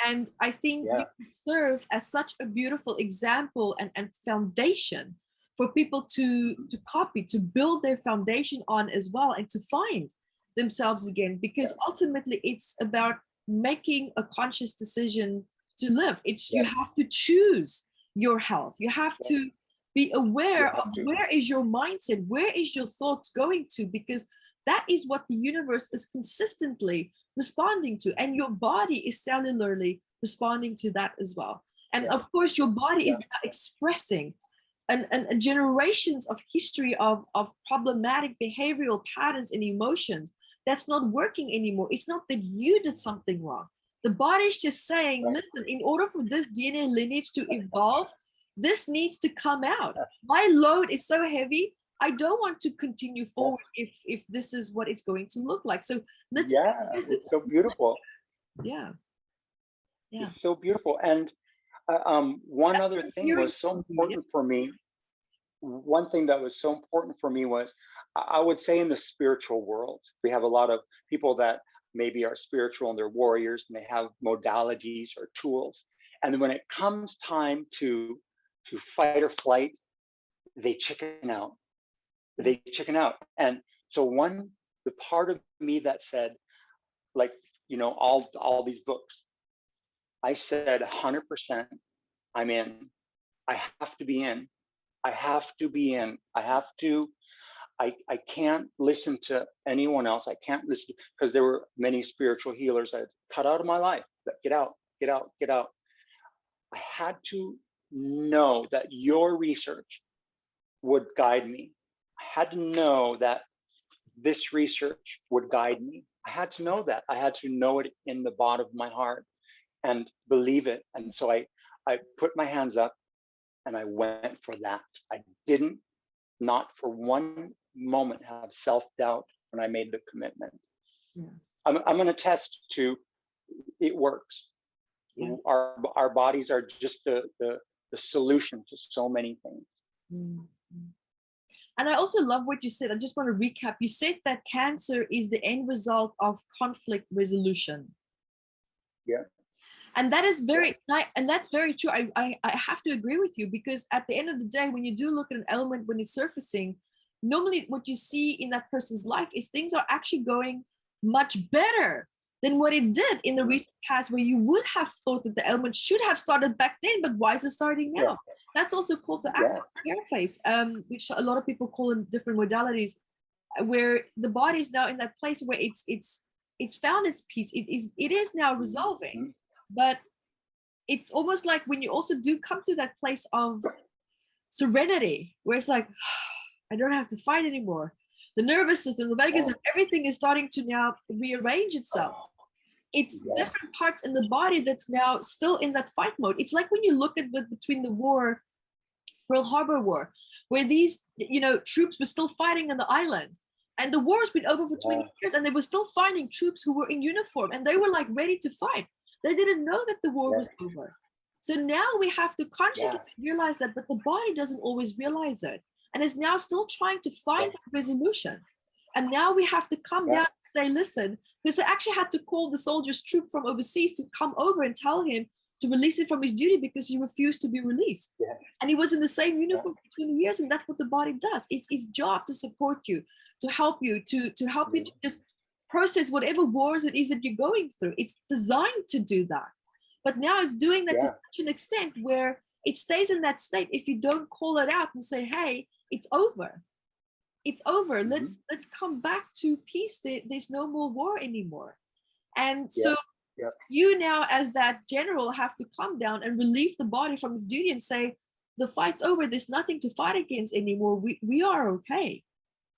And I think you serve as such a beautiful example and foundation for people to copy, to build their foundation on as well, and to find themselves again, because ultimately it's about making a conscious decision to live. You have to choose your health. You have to be aware of where is your mindset, where is your thoughts going to, because that is what the universe is consistently responding to, and your body is cellularly responding to that as well. And of course your body is now expressing and generations of history of problematic behavioral patterns and emotions that's not working anymore. It's not that you did something wrong. The body's just saying, listen, in order for this DNA lineage to evolve, this needs to come out. My load is so heavy, I don't want to continue forward if this is what it's going to look like. So let's it's so beautiful. It's so beautiful. And one other thing was so important for me. One thing that was so important for me was, I would say, in the spiritual world, we have a lot of people that maybe are spiritual and they're warriors and they have modalities or tools. And when it comes time to fight or flight, they chicken out. And So the part of me that said, like, all these books, I said 100%, I'm in. I have to be in. I have to be in. I can't listen to anyone else. I can't listen, because there were many spiritual healers that cut out of my life. Get out, get out, get out. I had to know that your research would guide me. I had to know that this research would guide me. I had to know that. I had to know it in the bottom of my heart and believe it. And so I put my hands up and I went for that. I didn't, not for one moment, have self-doubt when I made the commitment. Yeah. I'm going to test to, it works. Yeah. Our bodies are just the solution to so many things. Mm-hmm. And I also love what you said. I just want to recap. You said that cancer is the end result of conflict resolution. Yeah. And that is and that's very true. I have to agree with you, because at the end of the day, when you do look at an ailment, when it's surfacing, normally what you see in that person's life is things are actually going much better than what it did in the recent past, where you would have thought that the ailment should have started back then, but why is it starting now? Yeah. That's also called the active care phase, which a lot of people call in different modalities, where the body is now in that place where it's found its peace. It is now resolving, but it's almost like when you also do come to that place of serenity, where it's like, I don't have to fight anymore. The nervous system, the vagus, everything is starting to now rearrange itself. It's different parts in the body that's now still in that fight mode. It's like when you look at between the war, Pearl Harbor War, where these troops were still fighting on the island, and the war's been over for 20 years, and they were still finding troops who were in uniform, and they were like ready to fight. They didn't know that the war was over. So now we have to consciously realize that, but the body doesn't always realize it, and is now still trying to find that resolution. And now we have to come down and say, listen, because I actually had to call the soldier's troop from overseas to come over and tell him to release him from his duty because he refused to be released. And he was in the same uniform for 20 years, and that's what the body does. It's its job to support you, to help you, to help you to just process whatever wars it is that you're going through. It's designed to do that. But now it's doing that to such an extent where it stays in that state if you don't call it out and say, hey, it's over. It's over. Let's come back to peace. There's no more war anymore. And so you now, as that general, have to come down and relieve the body from its duty and say, the fight's over. There's nothing to fight against anymore. We are okay.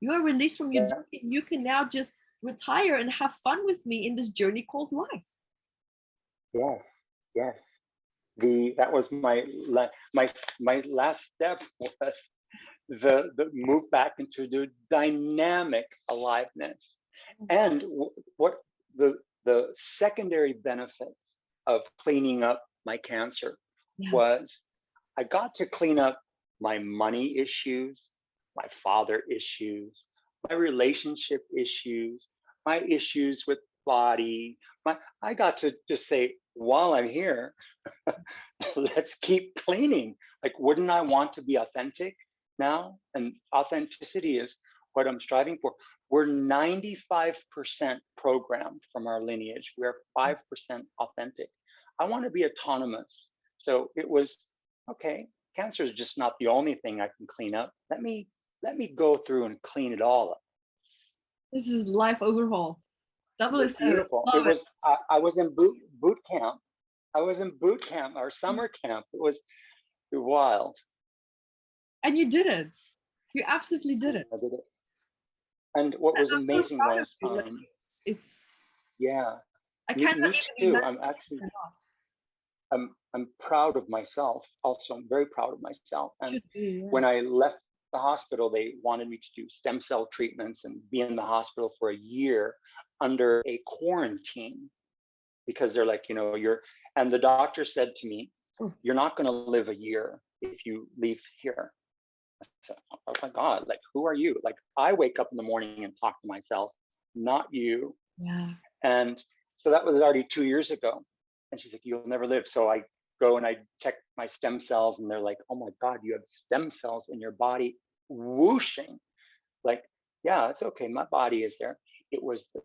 You are released from your duty. You can now just retire and have fun with me in this journey called life. Yes. That was my last step, was the move back into the dynamic aliveness. And what the secondary benefits of cleaning up my cancer was, I got to clean up my money issues, my father issues, my relationship issues, my issues with body. I got to just say, while I'm here, let's keep cleaning. Like, wouldn't I want to be authentic now? And authenticity is what I'm striving for. We're 95% programmed from our lineage. We're 5% authentic. I want to be autonomous. So it was, okay, cancer is just not the only thing I can clean up. Let me go through and clean it all up. This is life overhaul. It's beautiful. It was. I was in boot camp. I was in boot camp, or summer camp. It was wild. And you did it. You absolutely did it. I did it. And what was amazing was, it's. Yeah. I cannot me too. I'm actually. I'm proud of myself. Also, I'm very proud of myself. And when I left the hospital, they wanted me to do stem cell treatments and be in the hospital for a year under a quarantine, because they're like, and the doctor said to me, you're not going to live a year if you leave here. I said, oh my God, like, who are you? Like, I wake up in the morning and talk to myself, not you. Yeah. And so that was already 2 years ago. And she's like, you'll never live. So I go and I check my stem cells, and they're like, oh my God, you have stem cells in your body whooshing. Like, yeah, it's okay. My body is there. It was the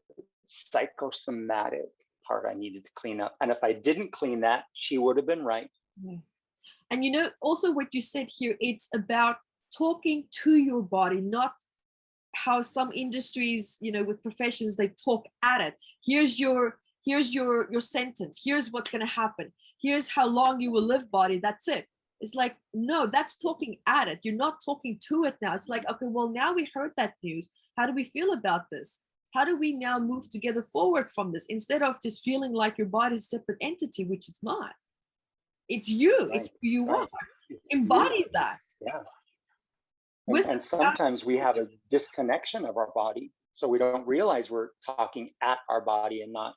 psychosomatic part I needed to clean up. And if I didn't clean that, she would have been right. Yeah. And you know, also what you said here, it's about talking to your body, not how some industries, you know, with professions, they talk at it. Here's your sentence. Here's what's going to happen. Here's how long you will live, body. That's it. It's like, no, that's talking at it. You're not talking to it now. It's like, okay, well, now we heard that news. How do we feel about this? How do we now move together forward from this, instead of just feeling like your body's a separate entity, which it's not. It's you. Right. It's who you are. Embody that. Yeah. And sometimes we have a disconnection of our body, so we don't realize we're talking at our body and not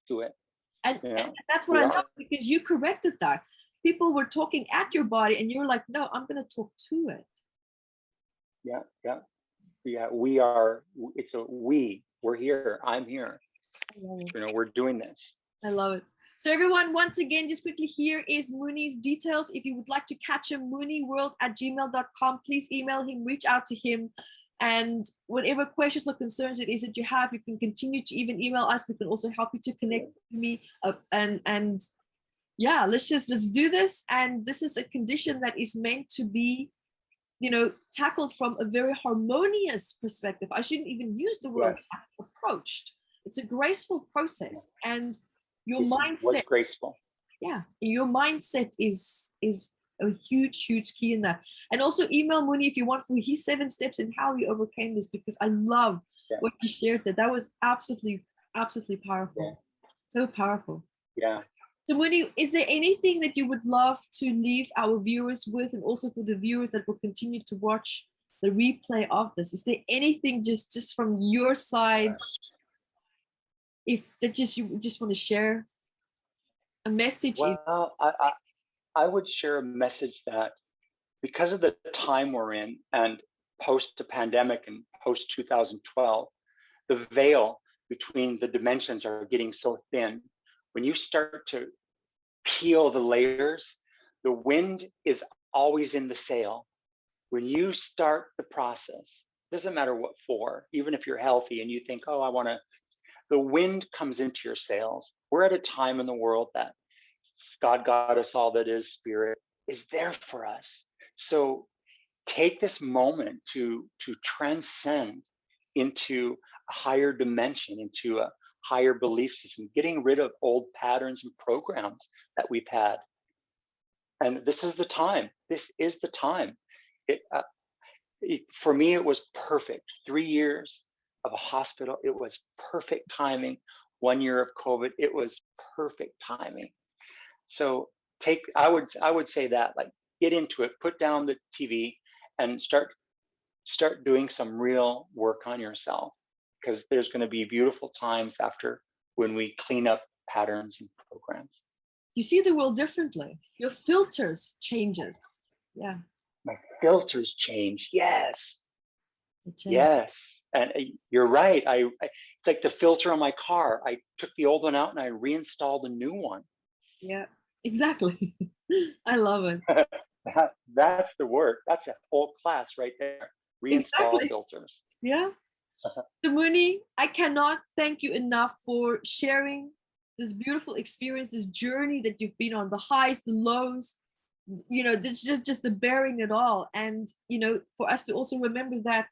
to it. And, you know, and that's what I love, because you corrected that. People were talking at your body, and you're like, no, I'm going to talk to it. Yeah, yeah, yeah. We are. It's a we. We're here. I'm here. You know, we're doing this. I love it. So everyone, once again, just quickly, here is Mooney's details. If you would like to catch him, mooneyworld@gmail.com. Please email him, reach out to him. And whatever questions or concerns it is that you have, you can continue to even email us. We can also help you to connect with me. And yeah, let's do this. And this is a condition that is meant to be, you know, tackled from a very harmonious perspective. I shouldn't even use the word approached. It's a graceful process. And your mindset, graceful. Yeah, your mindset is a huge key in that. And also email Mooney if you want for his 7 steps and how he overcame this, because I love what he shared. That was absolutely powerful. So powerful. Yeah. So Mooney, is there anything that you would love to leave our viewers with, and also for the viewers that will continue to watch the replay of this? Is there anything just from your side, if that you just want to share a message? Well, I would share a message that because of the time we're in, and post the pandemic and post 2012, the veil between the dimensions are getting so thin. When you start to peel the layers, the wind is always in the sail. When you start the process, doesn't matter what for, even if you're healthy and you think, oh, I want to, the wind comes into your sails. We're at a time in the world that God, Goddess, all that is, Spirit is there for us. So take this moment to transcend into a higher dimension, into a higher belief system, getting rid of old patterns and programs that we've had. And this is the time. This is the time. For me, it was perfect. 3 years of a hospital. It was perfect timing. 1 year of COVID. It was perfect timing. So I would say that, like, get into it, put down the TV and start doing some real work on yourself, because there's going to be beautiful times after, when we clean up patterns and programs. You see the world differently. Your filters changes. Yeah. My filters change. Yes. Yes. And you're right. It's like the filter on my car. I took the old one out and I reinstalled a new one. Yeah, exactly. I love it. That's the work. That's a whole class right there. Reinstall filters. Yeah. So Mooney, I cannot thank you enough for sharing this beautiful experience, this journey that you've been on, the highs, the lows, you know, this just the bearing it all. And, you know, for us to also remember that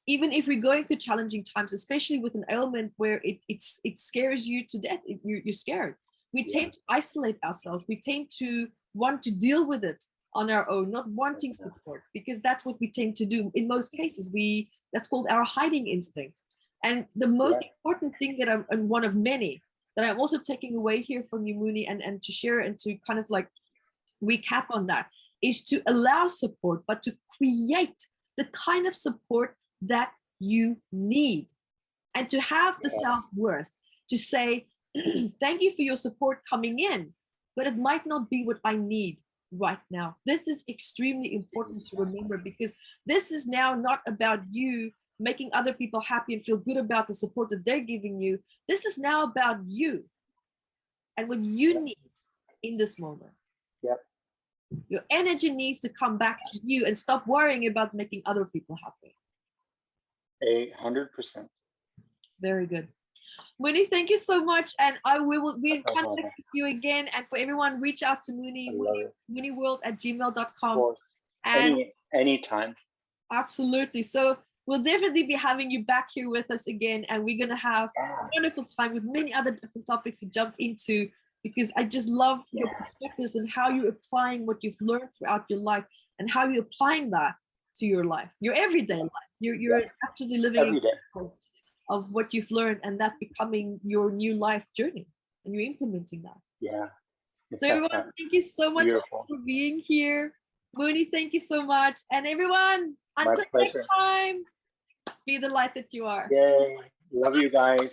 even if we're going through challenging times, especially with an ailment where it scares you to death, you're scared. We tend to isolate ourselves. We tend to want to deal with it on our own, not wanting support, because that's what we tend to do. In most cases, that's called our hiding instinct. And the most important thing that and one of many that I'm also taking away here from you, Mooney, and to share and to kind of like recap on that, is to allow support, but to create the kind of support that you need, and to have the self-worth to say, thank you for your support coming in, but it might not be what I need right now. This is extremely important to remember, because this is now not about you making other people happy and feel good about the support that they're giving you. This is now about you and what you need in this moment. Your energy needs to come back to you and stop worrying about making other people happy. 100%. Very good. Mooney, thank you so much. And we will be in No contact problem. with you again. And for everyone, reach out to Mooney, I love it. mooneyworld@gmail.com. Of course. And Anytime. absolutely. So we'll definitely be having you back here with us again. And we're going to have a wonderful time with many other different topics to jump into, because I just love your perspectives and how you're applying what you've learned throughout your life and how you're applying that to your life, your everyday life. You're actually living Every day. of what you've learned, and that becoming your new life journey, and you're implementing that. Yeah. So everyone, thank you so much Beautiful. for being here. Mooney, thank you so much. And everyone, My until next pleasure. time, be the light that you are. Yay. Love you guys.